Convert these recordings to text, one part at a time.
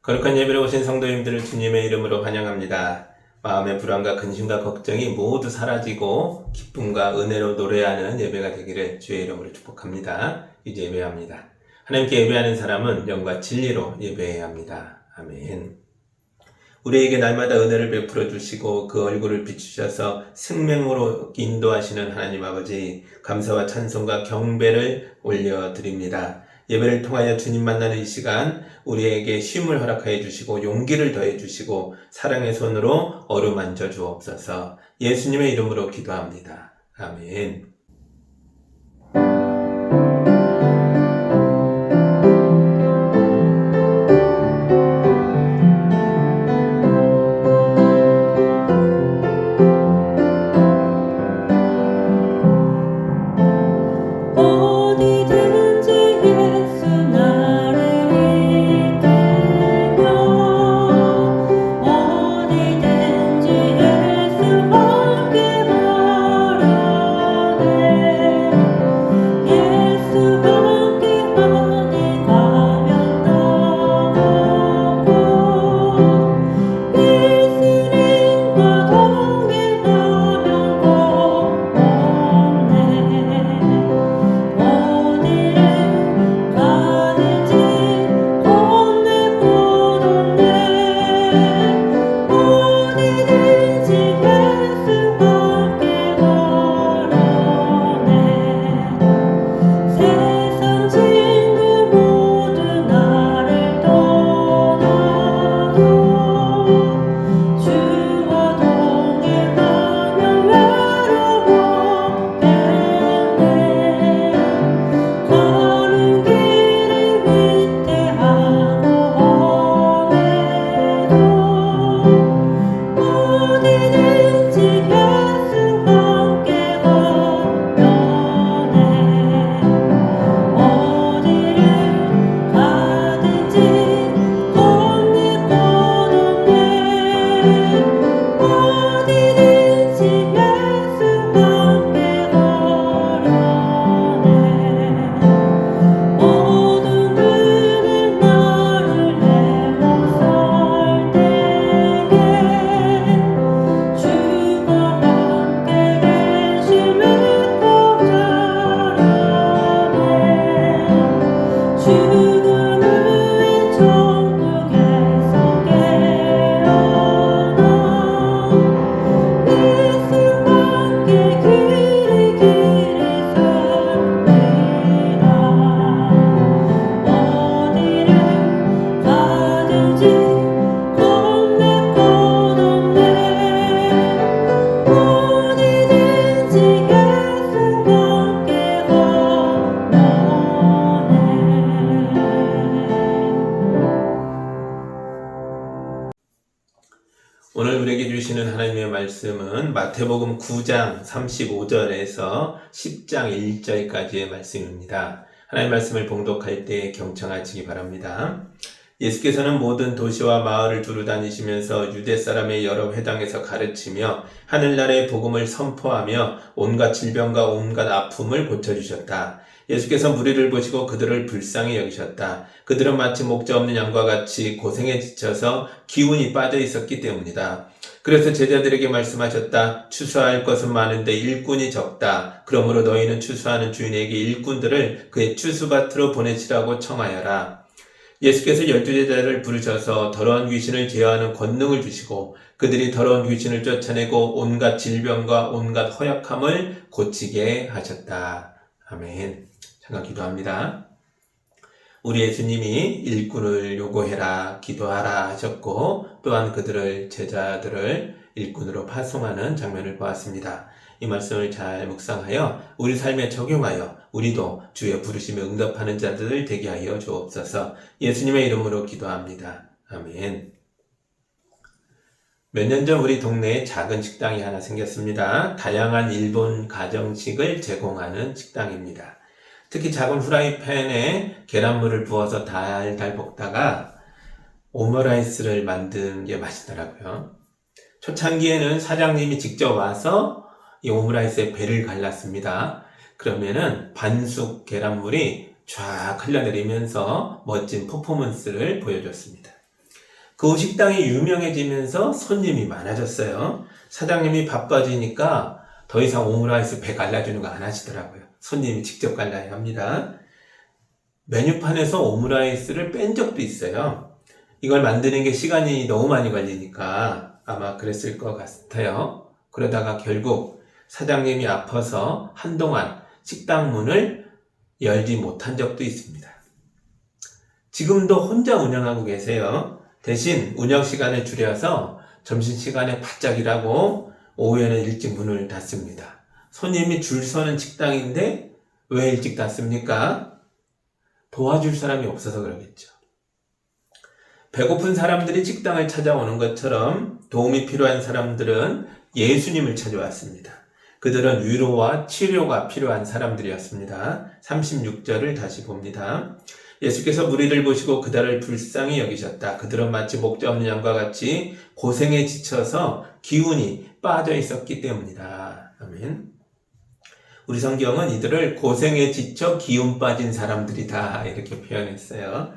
거룩한 예배로 오신 성도님들을 주님의 이름으로 환영합니다. 마음의 불안과 근심과 걱정이 모두 사라지고 기쁨과 은혜로 노래하는 예배가 되기를 주의 이름으로 축복합니다. 이제 예배합니다. 하나님께 예배하는 사람은 영과 진리로 예배해야 합니다. 아멘. 우리에게 날마다 은혜를 베풀어 주시고 그 얼굴을 비추셔서 생명으로 인도하시는 하나님 아버지, 감사와 찬송과 경배를 올려드립니다. 예배를 통하여 주님 만나는 이 시간 우리에게 쉼을 허락하여 주시고 용기를 더해 주시고 사랑의 손으로 어루만져 주옵소서. 예수님의 이름으로 기도합니다. 아멘. 오늘 우리에게 주시는 하나님의 말씀은 마태복음 9장 35절에서 10장 1절까지의 말씀입니다. 하나님의 말씀을 봉독할 때 경청하시기 바랍니다. 예수께서는 모든 도시와 마을을 두루 다니시면서 유대 사람의 여러 회당에서 가르치며 하늘나라의 복음을 선포하며 온갖 질병과 온갖 아픔을 고쳐주셨다. 예수께서 무리를 보시고 그들을 불쌍히 여기셨다. 그들은 마치 목자 없는 양과 같이 고생에 지쳐서 기운이 빠져 있었기 때문이다. 그래서 제자들에게 말씀하셨다. 추수할 것은 많은데 일꾼이 적다. 그러므로 너희는 추수하는 주인에게 일꾼들을 그의 추수밭으로 보내시라고 청하여라. 예수께서 12제자를 부르셔서 더러운 귀신을 제어하는 권능을 주시고 그들이 더러운 귀신을 쫓아내고 온갖 질병과 온갖 허약함을 고치게 하셨다. 아멘. 잠깐 기도합니다. 우리 예수님이 일꾼을 요구해라, 기도하라 하셨고 또한 그들을 제자들을 일꾼으로 파송하는 장면을 보았습니다. 이 말씀을 잘 묵상하여 우리 삶에 적용하여 우리도 주의 부르심에 응답하는 자들 되게 하여 주옵소서. 예수님의 이름으로 기도합니다. 아멘. 몇 년 전 우리 동네에 작은 식당이 하나 생겼습니다. 다양한 일본 가정식을 제공하는 식당입니다. 특히 작은 후라이팬에 계란물을 부어서 달달 볶다가 오므라이스를 만든 게 맛있더라고요. 초창기에는 사장님이 직접 와서 이 오므라이스에 배를 갈랐습니다. 그러면은 반숙 계란물이 쫙 흘러내리면서 멋진 퍼포먼스를 보여줬습니다. 그 식당이 유명해지면서 손님이 많아졌어요. 사장님이 바빠지니까 더 이상 오므라이스 배 갈라주는 거 안 하시더라고요. 손님이 직접 갈라야 합니다. 메뉴판에서 오므라이스를 뺀 적도 있어요. 이걸 만드는 게 시간이 너무 많이 걸리니까 아마 그랬을 것 같아요. 그러다가 결국 사장님이 아파서 한동안 식당 문을 열지 못한 적도 있습니다. 지금도 혼자 운영하고 계세요. 대신 운영 시간을 줄여서 점심시간에 바짝 일하고 오후에는 일찍 문을 닫습니다. 손님이 줄 서는 식당인데 왜 일찍 닫습니까? 도와줄 사람이 없어서 그러겠죠. 배고픈 사람들이 식당을 찾아오는 것처럼 도움이 필요한 사람들은 예수님을 찾아왔습니다. 그들은 위로와 치료가 필요한 사람들이었습니다. 36절을 다시 봅니다. 예수께서 무리를 보시고 그들을 불쌍히 여기셨다. 그들은 마치 목자 없는 양과 같이 고생에 지쳐서 기운이 빠져 있었기 때문이다. 아멘. 우리 성경은 이들을 고생에 지쳐 기운 빠진 사람들이다 이렇게 표현했어요.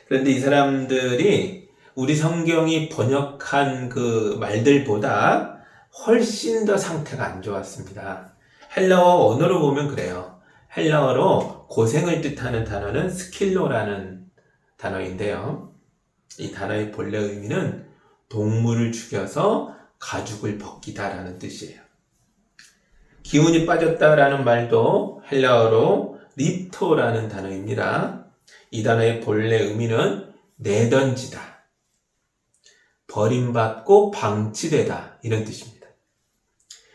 그런데 이 사람들이 우리 성경이 번역한 그 말들보다 훨씬 더 상태가 안 좋았습니다. 헬라어 언어로 보면 그래요. 헬라어로 고생을 뜻하는 단어는 스킬로라는 단어인데요. 이 단어의 본래 의미는 동물을 죽여서 가죽을 벗기다라는 뜻이에요. 기운이 빠졌다라는 말도 헬라어로 립토라는 단어입니다. 이 단어의 본래 의미는 내던지다, 버림받고 방치되다 이런 뜻입니다.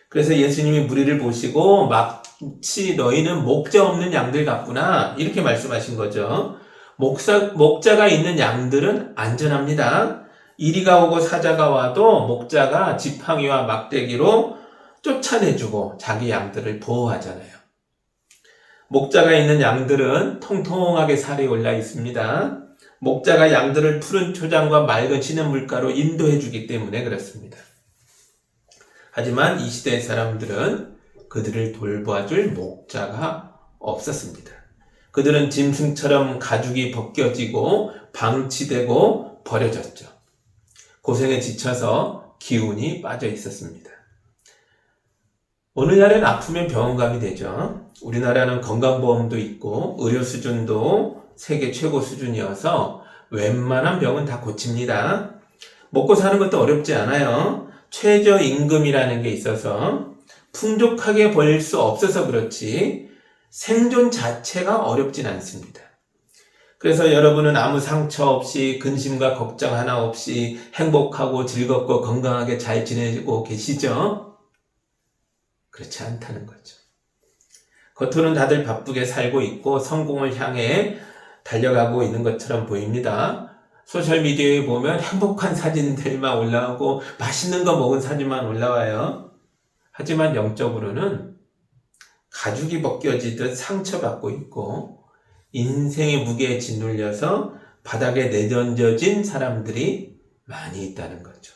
그래서 예수님이 무리를 보시고 마치 너희는 목자 없는 양들 같구나 이렇게 말씀하신 거죠. 목자가 있는 양들은 안전합니다. 이리가 오고 사자가 와도 목자가 지팡이와 막대기로 쫓아내주고 자기 양들을 보호하잖아요. 목자가 있는 양들은 통통하게 살이 올라 있습니다. 목자가 양들을 푸른 초장과 맑은 시냇물가로 인도해주기 때문에 그렇습니다. 하지만 이 시대의 사람들은 그들을 돌봐줄 목자가 없었습니다. 그들은 짐승처럼 가죽이 벗겨지고 방치되고 버려졌죠. 고생에 지쳐서 기운이 빠져 있었습니다. 오늘날엔 아프면 병원 가면 되죠. 우리나라는 건강보험도 있고 의료 수준도 세계 최고 수준이어서 웬만한 병은 다 고칩니다. 먹고 사는 것도 어렵지 않아요. 최저임금이라는 게 있어서 풍족하게 벌 수 없어서 그렇지 생존 자체가 어렵진 않습니다. 그래서 여러분은 아무 상처 없이 근심과 걱정 하나 없이 행복하고 즐겁고 건강하게 잘 지내고 계시죠? 그렇지 않다는 거죠. 겉으로는 다들 바쁘게 살고 있고 성공을 향해 달려가고 있는 것처럼 보입니다. 소셜미디어에 보면 행복한 사진들만 올라오고 맛있는 거 먹은 사진만 올라와요. 하지만 영적으로는 가죽이 벗겨지듯 상처받고 있고 인생의 무게에 짓눌려서 바닥에 내던져진 사람들이 많이 있다는 거죠.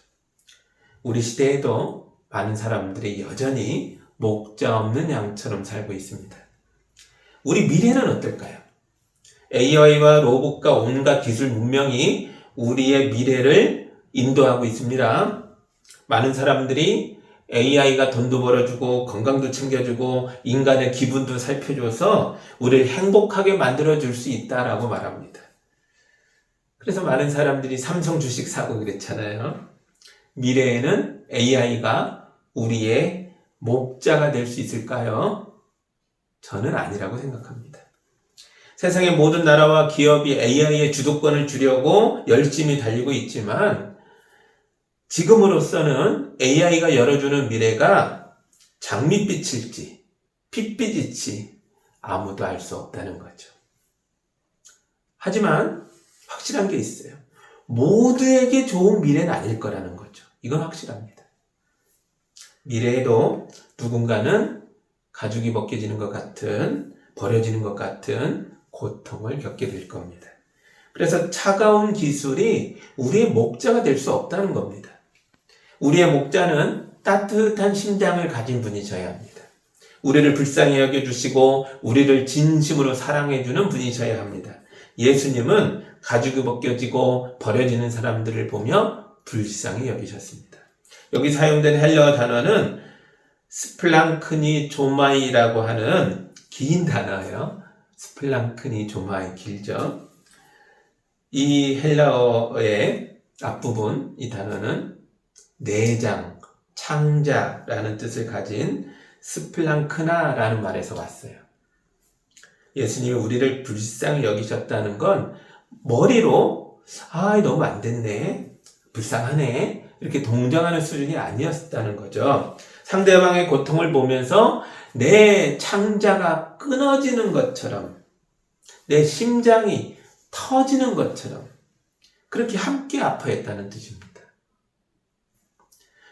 우리 시대에도 많은 사람들이 여전히 목자 없는 양처럼 살고 있습니다. 우리 미래는 어떨까요? AI와 로봇과 온갖 기술 문명이 우리의 미래를 인도하고 있습니다. 많은 사람들이 AI가 돈도 벌어주고 건강도 챙겨주고 인간의 기분도 살펴줘서 우리를 행복하게 만들어줄 수 있다라고 말합니다. 그래서 많은 사람들이 삼성 주식 사고 그랬잖아요. 미래에는 AI가 우리의 목자가 될 수 있을까요? 저는 아니라고 생각합니다. 세상의 모든 나라와 기업이 AI의 주도권을 주려고 열심히 달리고 있지만 지금으로서는 AI가 열어주는 미래가 장밋빛일지 핏빛일지 아무도 알 수 없다는 거죠. 하지만 확실한 게 있어요. 모두에게 좋은 미래는 아닐 거라는 거죠. 이건 확실합니다. 미래에도 누군가는 가죽이 벗겨지는 것 같은, 버려지는 것 같은 고통을 겪게 될 겁니다. 그래서 차가운 기술이 우리의 목자가 될 수 없다는 겁니다. 우리의 목자는 따뜻한 심장을 가진 분이셔야 합니다. 우리를 불쌍히 여겨주시고 우리를 진심으로 사랑해주는 분이셔야 합니다. 예수님은 가죽이 벗겨지고 버려지는 사람들을 보며 불쌍히 여기셨습니다. 여기 사용된 헬러 단어는 스플랑크니조마이라고 하는 긴 단어예요. 스플랑크니조마이, 길죠. 이 헬라어의 앞부분, 이 단어는 내장, 창자라는 뜻을 가진 스플랑크나라는 말에서 왔어요. 예수님이 우리를 불쌍히 여기셨다는 건 머리로 너무 안 됐네, 불쌍하네, 이렇게 동정하는 수준이 아니었다는 거죠. 상대방의 고통을 보면서 내 창자가 끊어지는 것처럼, 내 심장이 터지는 것처럼 그렇게 함께 아파했다는 뜻입니다.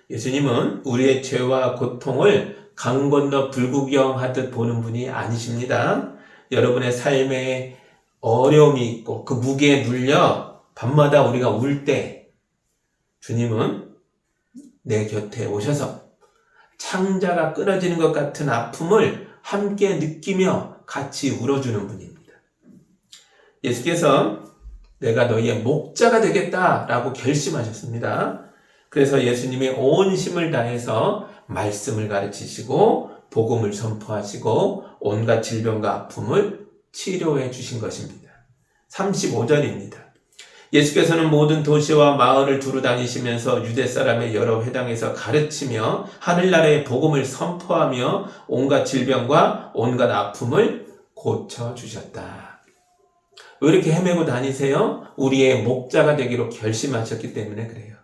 예수님은 우리의 죄와 고통을 강 건너 불구경하듯 보는 분이 아니십니다. 여러분의 삶에 어려움이 있고 그 무게에 눌려 밤마다 우리가 울 때 주님은 내 곁에 오셔서 창자가 끊어지는 것 같은 아픔을 함께 느끼며 같이 울어주는 분입니다. 예수께서 내가 너희의 목자가 되겠다라고 결심하셨습니다. 그래서 예수님이 온 힘을 다해서 말씀을 가르치시고 복음을 선포하시고 온갖 질병과 아픔을 치료해 주신 것입니다. 35절입니다. 예수께서는 모든 도시와 마을을 두루 다니시면서 유대 사람의 여러 회당에서 가르치며 하늘나라의 복음을 선포하며 온갖 질병과 온갖 아픔을 고쳐주셨다. 왜 이렇게 헤매고 다니세요? 우리의 목자가 되기로 결심하셨기 때문에 그래요.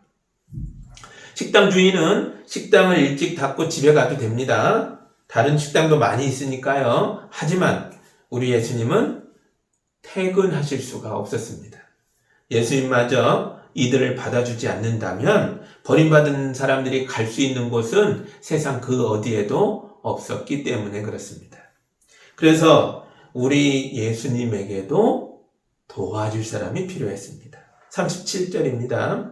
식당 주인은 식당을 일찍 닫고 집에 가도 됩니다. 다른 식당도 많이 있으니까요. 하지만 우리 예수님은 퇴근하실 수가 없었습니다. 예수님마저 이들을 받아주지 않는다면 버림받은 사람들이 갈 수 있는 곳은 세상 그 어디에도 없었기 때문에 그렇습니다. 그래서 우리 예수님에게도 도와줄 사람이 필요했습니다. 37절입니다.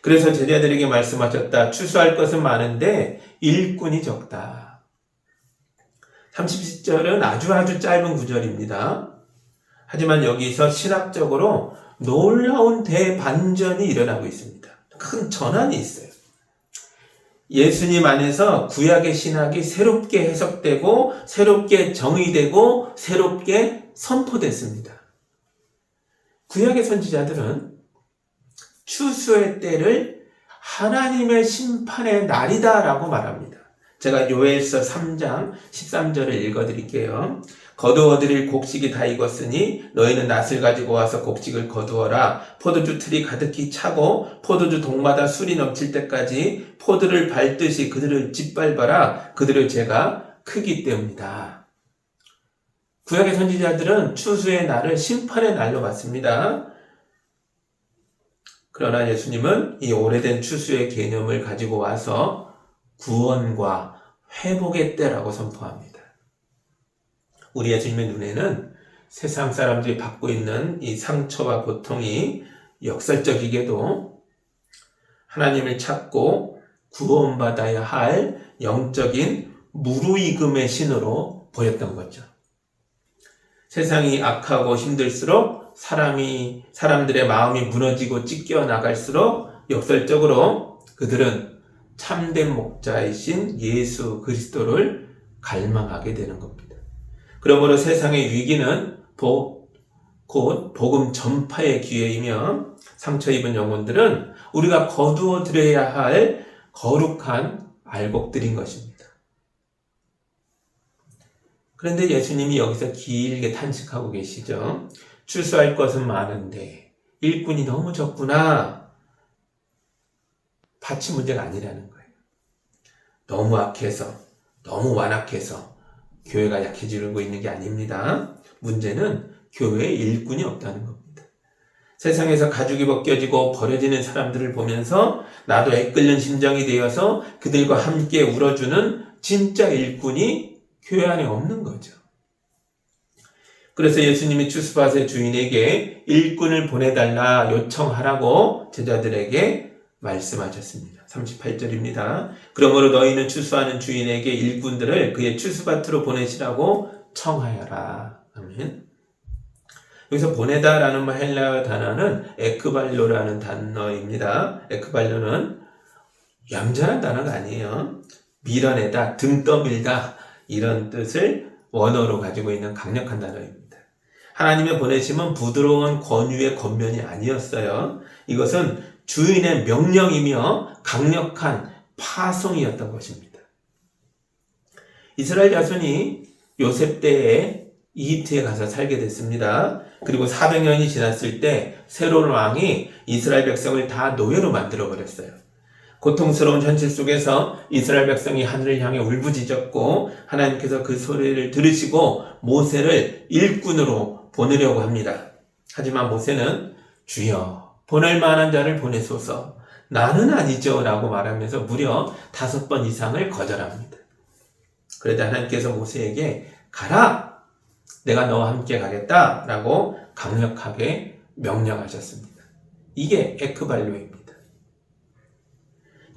그래서 제자들에게 말씀하셨다. 추수할 것은 많은데 일꾼이 적다. 37절은 아주 짧은 구절입니다. 하지만 여기서 신학적으로 놀라운 대반전이 일어나고 있습니다. 큰 전환이 있어요. 예수님 안에서 구약의 신학이 새롭게 해석되고 새롭게 정의되고 새롭게 선포됐습니다. 구약의 선지자들은 추수의 때를 하나님의 심판의 날이다라고 말합니다. 제가 요엘서 3장 13절을 읽어드릴게요. 거두어들일 곡식이 다 익었으니 너희는 낫을 가지고 와서 곡식을 거두어라. 포도주 틀이 가득히 차고 포도주 동마다 술이 넘칠 때까지 포도를 밟듯이 그들을 짓밟아라. 그들의 죄가 크기 때문이다. 구약의 선지자들은 추수의 날을 심판의 날로 봤습니다. 그러나 예수님은 이 오래된 추수의 개념을 가지고 와서 구원과 회복의 때라고 선포합니다. 우리 예수님의 눈에는 세상 사람들이 받고 있는 이 상처와 고통이 역설적이게도 하나님을 찾고 구원받아야 할 영적인 무르익음의 신호로 보였던 거죠. 세상이 악하고 힘들수록 사람들의 마음이 무너지고 찢겨 나갈수록 역설적으로 그들은 참된 목자이신 예수 그리스도를 갈망하게 되는 겁니다. 그러므로 세상의 위기는 곧 복음 전파의 기회이며 상처 입은 영혼들은 우리가 거두어 드려야 할 거룩한 알곡들인 것입니다. 그런데 예수님이 여기서 길게 탄식하고 계시죠. 추수할 것은 많은데 일꾼이 너무 적구나. 밭이 문제가 아니라는 거예요. 너무 악해서, 너무 완악해서 교회가 약해지고 있는 게 아닙니다. 문제는 교회에 일꾼이 없다는 겁니다. 세상에서 가죽이 벗겨지고 버려지는 사람들을 보면서 나도 애끓는 심정이 되어서 그들과 함께 울어주는 진짜 일꾼이 교회 안에 없는 거죠. 그래서 예수님이 추수밭의 주인에게 일꾼을 보내달라 요청하라고 제자들에게 말씀하셨습니다. 38절입니다. 그러므로 너희는 추수하는 주인에게 일꾼들을 그의 추수밭으로 보내시라고 청하여라. 아멘. 여기서 보내다라는 헬라어 단어는 에크발로라는 단어입니다. 에크발로는 얌전한 단어가 아니에요. 밀어내다, 등 떠밀다 이런 뜻을 원어로 가지고 있는 강력한 단어입니다. 하나님의 보내심은 부드러운 권유의 겉면이 아니었어요. 이것은 주인의 명령이며 강력한 파송이었던 것입니다. 이스라엘 자손이 요셉 때에 이집트에 가서 살게 됐습니다. 그리고 400년이 지났을 때 새로운 왕이 이스라엘 백성을 다 노예로 만들어버렸어요. 고통스러운 현실 속에서 이스라엘 백성이 하늘을 향해 울부짖었고 하나님께서 그 소리를 들으시고 모세를 일꾼으로 보내려고 합니다. 하지만 모세는 주여 보낼 만한 자를 보내소서 나는 아니죠 라고 말하면서 무려 5번 이상을 거절합니다. 그러자 하나님께서 모세에게 가라! 내가 너와 함께 가겠다 라고 강력하게 명령하셨습니다. 이게 에크발로입니다.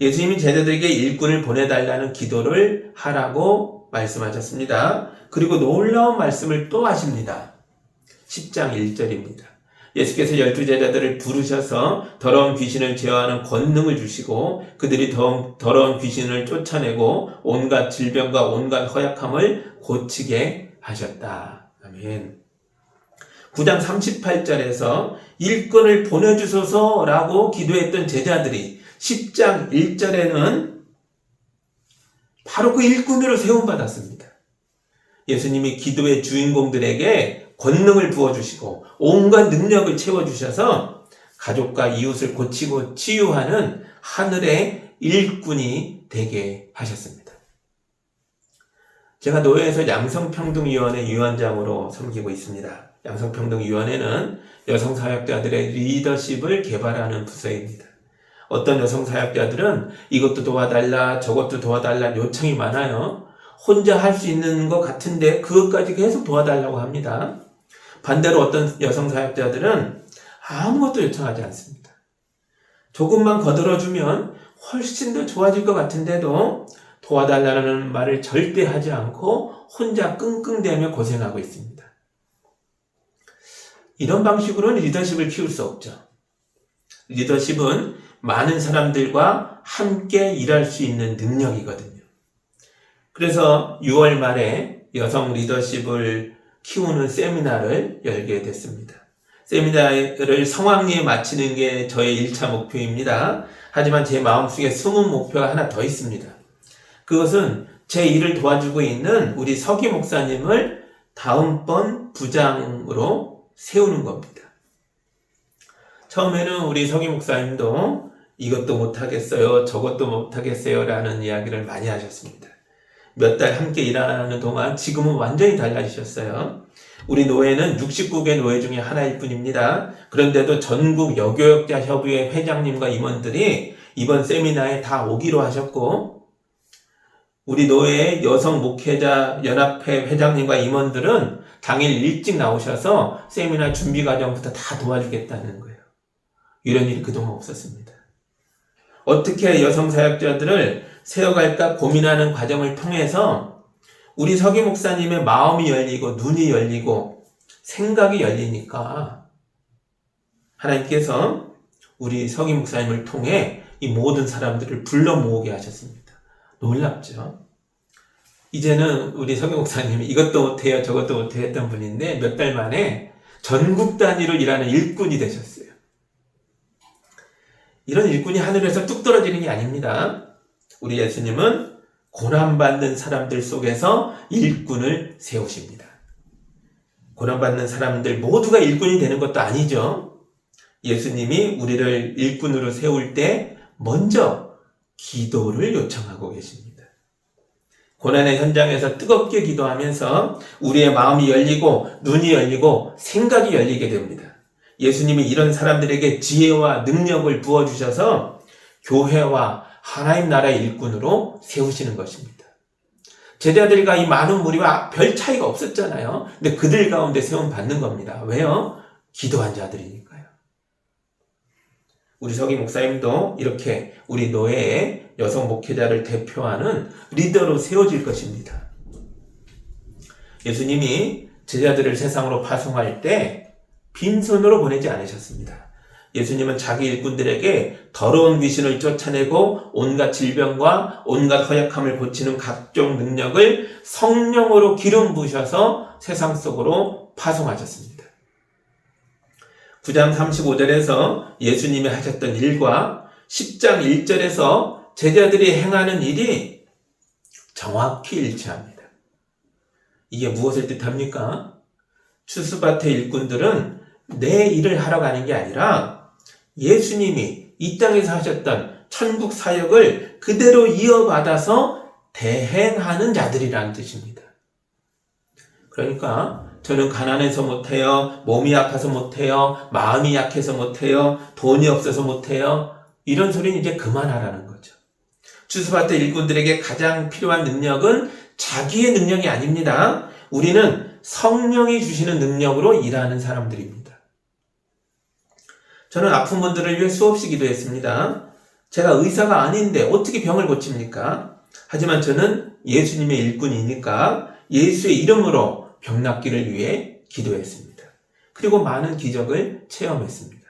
예수님이 제자들에게 일꾼을 보내달라는 기도를 하라고 말씀하셨습니다. 그리고 놀라운 말씀을 또 하십니다. 10장 1절입니다. 예수께서 12제자들을 부르셔서 더러운 귀신을 제어하는 권능을 주시고 그들이 더러운 귀신을 쫓아내고 온갖 질병과 온갖 허약함을 고치게 하셨다. 아멘. 9장 38절에서 일꾼을 보내주소서라고 기도했던 제자들이 10장 1절에는 바로 그 일꾼으로 세움받았습니다. 예수님이 기도의 주인공들에게 권능을 부어주시고 온갖 능력을 채워주셔서 가족과 이웃을 고치고 치유하는 하늘의 일꾼이 되게 하셨습니다. 제가 노예에서 양성평등위원회 위원장으로 섬기고 있습니다. 양성평등위원회는 여성사역자들의 리더십을 개발하는 부서입니다. 어떤 여성사역자들은 이것도 도와달라 저것도 도와달라 요청이 많아요. 혼자 할 수 있는 것 같은데 그것까지 계속 도와달라고 합니다. 반대로 어떤 여성사역자들은 아무것도 요청하지 않습니다. 조금만 거들어주면 훨씬 더 좋아질 것 같은데도 도와달라는 말을 절대 하지 않고 혼자 끙끙대며 고생하고 있습니다. 이런 방식으로는 리더십을 키울 수 없죠. 리더십은 많은 사람들과 함께 일할 수 있는 능력이거든요. 그래서 6월 말에 여성 리더십을 키우는 세미나를 열게 됐습니다. 세미나를 성황리에 마치는 게 저의 1차 목표입니다. 하지만 제 마음속에 숨은 목표가 하나 더 있습니다. 그것은 제 일을 도와주고 있는 우리 서기 목사님을 다음번 부장으로 세우는 겁니다. 처음에는 우리 서기 목사님도 이것도 못하겠어요, 저것도 못하겠어요 라는 이야기를 많이 하셨습니다. 몇 달 함께 일하는 동안 지금은 완전히 달라지셨어요. 우리 노회는 69개 노회 중에 하나일 뿐입니다. 그런데도 전국 여교역자 협의회 회장님과 임원들이 이번 세미나에 다 오기로 하셨고 우리 노회의 여성 목회자 연합회 회장님과 임원들은 당일 일찍 나오셔서 세미나 준비 과정부터 다 도와주겠다는 거예요. 이런 일이 그동안 없었습니다. 어떻게 여성 사역자들을 세워갈까 고민하는 과정을 통해서 우리 서기 목사님의 마음이 열리고 눈이 열리고 생각이 열리니까 하나님께서 우리 서기 목사님을 통해 이 모든 사람들을 불러 모으게 하셨습니다. 놀랍죠? 이제는 우리 서기 목사님이 이것도 못해요 저것도 못해요 했던 분인데 몇 달 만에 전국 단위로 일하는 일꾼이 되셨어요. 이런 일꾼이 하늘에서 뚝 떨어지는 게 아닙니다. 우리 예수님은 고난받는 사람들 속에서 일꾼을 세우십니다. 고난받는 사람들 모두가 일꾼이 되는 것도 아니죠. 예수님이 우리를 일꾼으로 세울 때 먼저 기도를 요청하고 계십니다. 고난의 현장에서 뜨겁게 기도하면서 우리의 마음이 열리고 눈이 열리고 생각이 열리게 됩니다. 예수님이 이런 사람들에게 지혜와 능력을 부어주셔서 교회와 하나님 나라의 일꾼으로 세우시는 것입니다. 제자들과 이 많은 무리와 별 차이가 없었잖아요. 근데 그들 가운데 세움 받는 겁니다. 왜요? 기도한 자들이니까요. 우리 서기 목사님도 이렇게 우리 노예의 여성 목회자를 대표하는 리더로 세워질 것입니다. 예수님이 제자들을 세상으로 파송할 때 빈손으로 보내지 않으셨습니다. 예수님은 자기 일꾼들에게 더러운 귀신을 쫓아내고 온갖 질병과 온갖 허약함을 고치는 각종 능력을 성령으로 기름 부으셔서 세상 속으로 파송하셨습니다. 9장 35절에서 예수님이 하셨던 일과 10장 1절에서 제자들이 행하는 일이 정확히 일치합니다. 이게 무엇을 뜻합니까? 추수밭의 일꾼들은 내 일을 하러 가는 게 아니라 예수님이 이 땅에서 하셨던 천국 사역을 그대로 이어받아서 대행하는 자들이라는 뜻입니다. 그러니까 저는 가난해서 못해요, 몸이 아파서 못해요, 마음이 약해서 못해요, 돈이 없어서 못해요, 이런 소리는 이제 그만하라는 거죠. 추수밭의 일꾼들에게 가장 필요한 능력은 자기의 능력이 아닙니다. 우리는 성령이 주시는 능력으로 일하는 사람들입니다. 저는 아픈 분들을 위해 수없이 기도했습니다. 제가 의사가 아닌데 어떻게 병을 고칩니까? 하지만 저는 예수님의 일꾼이니까 예수의 이름으로 병 낫기를 위해 기도했습니다. 그리고 많은 기적을 체험했습니다.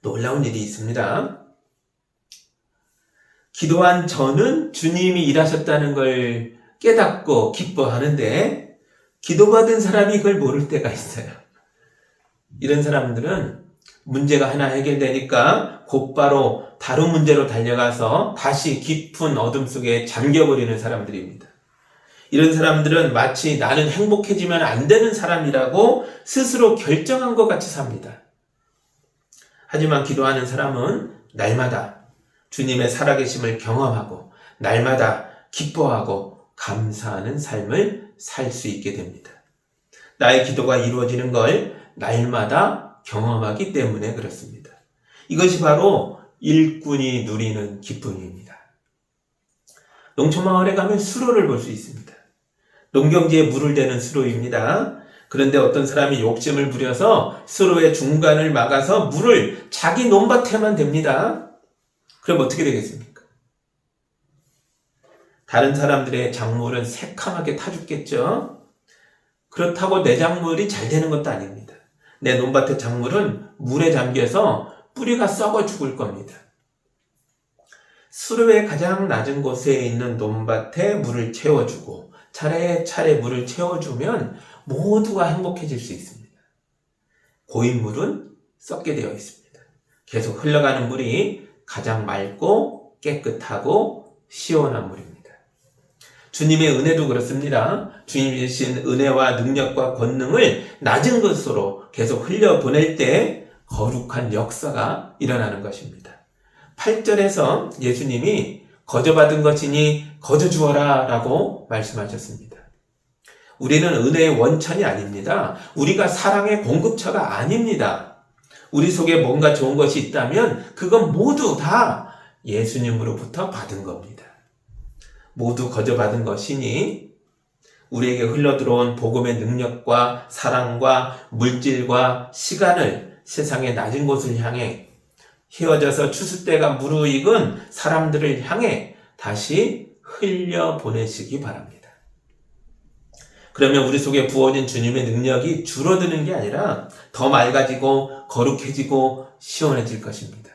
놀라운 일이 있습니다. 기도한 저는 주님이 일하셨다는 걸 깨닫고 기뻐하는데 기도받은 사람이 그걸 모를 때가 있어요. 이런 사람들은 문제가 하나 해결되니까 곧바로 다른 문제로 달려가서 다시 깊은 어둠 속에 잠겨버리는 사람들입니다. 이런 사람들은 마치 나는 행복해지면 안 되는 사람이라고 스스로 결정한 것 같이 삽니다. 하지만 기도하는 사람은 날마다 주님의 살아계심을 경험하고 날마다 기뻐하고 감사하는 삶을 살 수 있게 됩니다. 나의 기도가 이루어지는 걸 날마다 경험하기 때문에 그렇습니다. 이것이 바로 일꾼이 누리는 기쁨입니다. 농촌마을에 가면 수로를 볼 수 있습니다. 농경지에 물을 대는 수로입니다. 그런데 어떤 사람이 욕심을 부려서 수로의 중간을 막아서 물을 자기 논밭에만 댑니다. 그럼 어떻게 되겠습니까? 다른 사람들의 작물은 새카맣게 타 죽겠죠? 그렇다고 내 작물이 잘 되는 것도 아닙니다. 내 논밭의 작물은 물에 잠겨서 뿌리가 썩어 죽을 겁니다. 수로의 가장 낮은 곳에 있는 논밭에 물을 채워주고 차례차례 물을 채워주면 모두가 행복해질 수 있습니다. 고인물은 썩게 되어 있습니다. 계속 흘러가는 물이 가장 맑고 깨끗하고 시원한 물입니다. 주님의 은혜도 그렇습니다. 주님이 주신 은혜와 능력과 권능을 낮은 것으로 계속 흘려보낼 때 거룩한 역사가 일어나는 것입니다. 8절에서 예수님이 거저받은 것이니 거저 주어라 라고 말씀하셨습니다. 우리는 은혜의 원천이 아닙니다. 우리가 사랑의 공급처가 아닙니다. 우리 속에 뭔가 좋은 것이 있다면 그건 모두 다 예수님으로부터 받은 겁니다. 모두 거저받은 것이니 우리에게 흘러들어온 복음의 능력과 사랑과 물질과 시간을 세상의 낮은 곳을 향해 휘어져서 추수때가 무르익은 사람들을 향해 다시 흘려보내시기 바랍니다. 그러면 우리 속에 부어진 주님의 능력이 줄어드는 게 아니라 더 맑아지고 거룩해지고 시원해질 것입니다.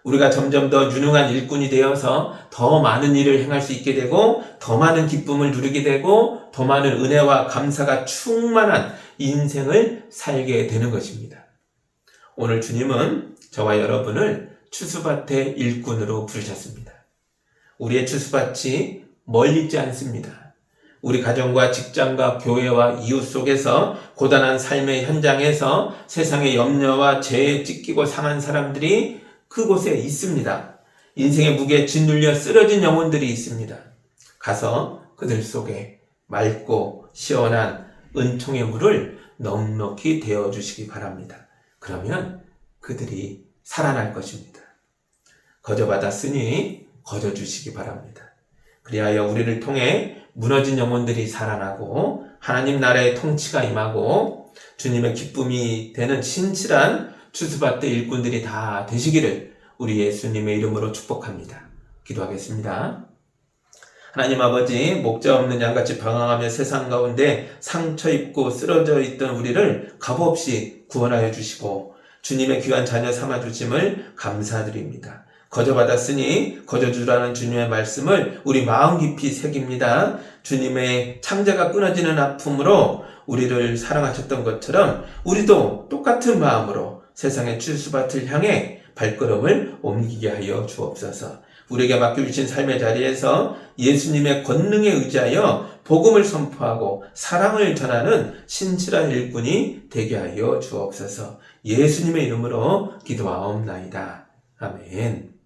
우리가 점점 더 유능한 일꾼이 되어서 더 많은 일을 행할 수 있게 되고 더 많은 기쁨을 누리게 되고 더 많은 은혜와 감사가 충만한 인생을 살게 되는 것입니다. 오늘 주님은 저와 여러분을 추수밭의 일꾼으로 부르셨습니다. 우리의 추수밭이 멀리 있지 않습니다. 우리 가정과 직장과 교회와 이웃 속에서 고단한 삶의 현장에서 세상의 염려와 죄에 찢기고 상한 사람들이 그곳에 있습니다. 인생의 무게에 짓눌려 쓰러진 영혼들이 있습니다. 가서 그들 속에 맑고 시원한 은총의 물을 넉넉히 데워주시기 바랍니다. 그러면 그들이 살아날 것입니다. 거저받았으니 거저주시기 바랍니다. 그리하여 우리를 통해 무너진 영혼들이 살아나고 하나님 나라의 통치가 임하고 주님의 기쁨이 되는 신실한 추수밭의 일꾼들이 다 되시기를 우리 예수님의 이름으로 축복합니다. 기도하겠습니다. 하나님 아버지, 목자 없는 양같이 방황하며 세상 가운데 상처 입고 쓰러져 있던 우리를 값없이 구원하여 주시고 주님의 귀한 자녀 삼아 주심을 감사드립니다. 거저받았으니 거저주라는 주님의 말씀을 우리 마음 깊이 새깁니다. 주님의 창자가 끊어지는 아픔으로 우리를 사랑하셨던 것처럼 우리도 똑같은 마음으로 세상의 추수밭을 향해 발걸음을 옮기게 하여 주옵소서. 우리에게 맡겨주신 삶의 자리에서 예수님의 권능에 의지하여 복음을 선포하고 사랑을 전하는 신실한 일꾼이 되게 하여 주옵소서. 예수님의 이름으로 기도하옵나이다. 아멘.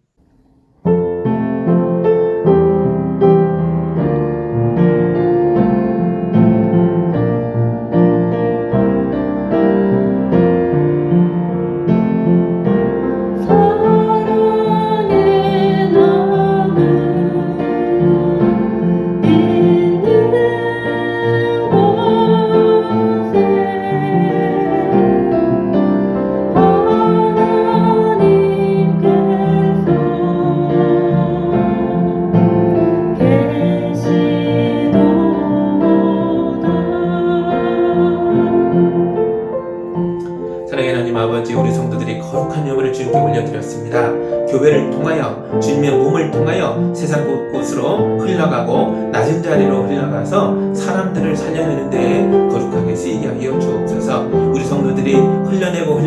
사랑의 하나님 아버지, 우리 성도들이 거룩한 예물을 주님께 올려드렸습니다. 교회를 통하여 주님의 몸을 통하여 세상 곳곳으로 흘러가고 낮은 자리로 흘러가서 사람들을 살려내는 데에 거룩하게 쓰이게 하여 주옵소서. 우리 성도들이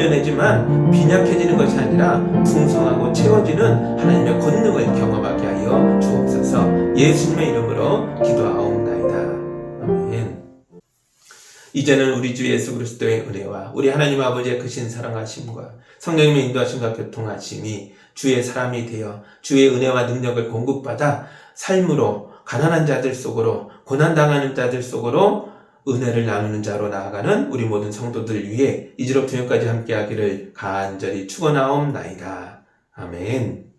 흘려내지만 빈약해지는 것이 아니라 풍성하고 채워지는 하나님의 권능을 경험하게 하여 주옵소서. 예수님의 이름으로 기도하옵나이다. 아멘. 이제는 우리 주 예수 그리스도의 은혜와 우리 하나님 아버지의 크신 사랑하심과 성령님의 인도하심과 교통하심이 주의 사람이 되어 주의 은혜와 능력을 공급받아 삶으로 가난한 자들 속으로 고난당하는 자들 속으로 은혜를 나누는 자로 나아가는 우리 모든 성도들 위해 이제로부터 영까지 함께하기를 간절히 축원하옵나이다. 아멘.